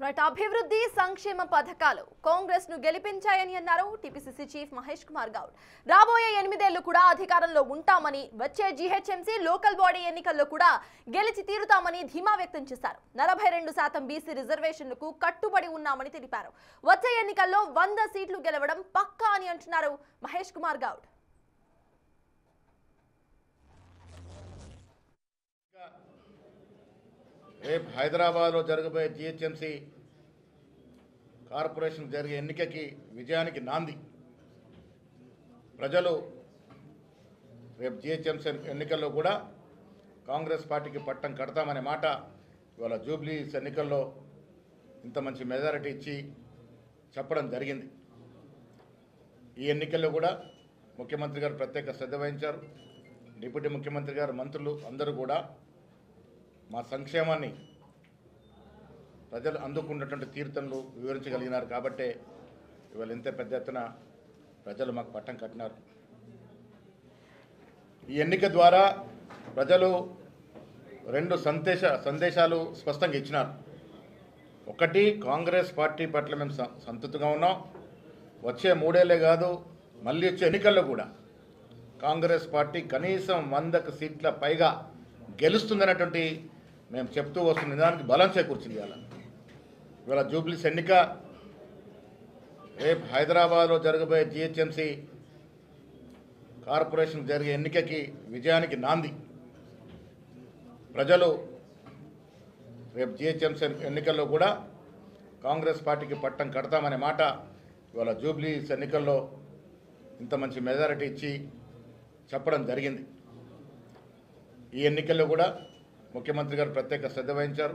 Right అభివృద్ధి సంక్షేమ పథకాలు కాంగ్రెస్ ను గెలిపించాయని అన్నారు టీపీసీసీ చీఫ్ మహేష్ కుమార్ గౌడ్. రాబోయే 8 ఏళ్లు కూడా అధికారంలో ఉంటామని, వచ్చే జీహెచ్ఎంసీ లోకల్ బాడీ ఎన్నికల్లో కూడా గెలిచి తీరుతామని ధీమా వ్యక్తం చేశారు. 42% బీసీ రిజర్వేషన్లకు కట్టుబడి ఉన్నామని తెలిపారు. వచ్చే ఎన్నికల్లో 100 సీట్లు గెలవడం పక్కా అని అంటున్నారు మహేష్ కుమార్ గౌడ్. రేపు హైదరాబాద్లో జరగబోయే జీహెచ్ఎంసీ కార్పొరేషన్ జరిగే ఎన్నికకి విజయానికి నాంది. ప్రజలు రేపు జీహెచ్ఎంసీ ఎన్నికల్లో కూడా కాంగ్రెస్ పార్టీకి పట్టం కడతామనే మాట ఇవాళ జూబ్లీస్ ఎన్నికల్లో ఇంత మంచి మెజారిటీ ఇచ్చి చెప్పడం జరిగింది. ఈ ఎన్నికల్లో కూడా ముఖ్యమంత్రి గారు ప్రత్యేక శ్రద్ధ వహించారు. డిప్యూటీ ముఖ్యమంత్రి గారు, మంత్రులు అందరూ కూడా మా సంక్షేమాన్ని ప్రజలు అందుకున్నటువంటి తీర్థంలో వివరించగలిగినారు. కాబట్టే ఇవాళ ఇంత పెద్ద ఎత్తున ప్రజలు మాకు పట్టం కట్టినారు. ఈ ఎన్నిక ద్వారా ప్రజలు 2 సందేశాలు స్పష్టంగా ఇచ్చినారు. ఒకటి, కాంగ్రెస్ పార్టీ పట్ల మేము సంతృప్తిగా ఉన్నాం. వచ్చే 3 ఏళ్లే కాదు, మళ్ళీ వచ్చే ఎన్నికల్లో కూడా కాంగ్రెస్ పార్టీ కనీసం 100 సీట్ల పైగా గెలుస్తుందనేటువంటి మేము చెప్తూ వస్తున్న దానికి బలం చేకూర్చింది. ఇవాళ జూబ్లీస్ ఎన్నిక రేపు హైదరాబాద్లో జరగబోయే జీహెచ్ఎంసీ కార్పొరేషన్ జరిగే ఎన్నికకి విజయానికి నాంది. ప్రజలు రేపు జీహెచ్ఎంసీ ఎన్నికల్లో కూడా కాంగ్రెస్ పార్టీకి పట్టం కడతామనే మాట ఇవాళ జూబ్లీస్ ఎన్నికల్లో ఇంత మంచి మెజారిటీ ఇచ్చి చెప్పడం జరిగింది. ఈ ఎన్నికల్లో కూడా ముఖ్యమంత్రి గారు ప్రత్యేక శ్రద్ధ వహించారు.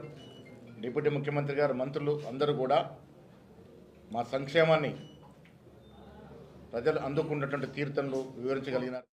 డిప్యూటీ ముఖ్యమంత్రి గారు, మంత్రులు అందరూ కూడా మా సంక్షేమాన్ని ప్రజలు అందుకున్నటువంటి తీర్థంలో వివరించగలిగినారు.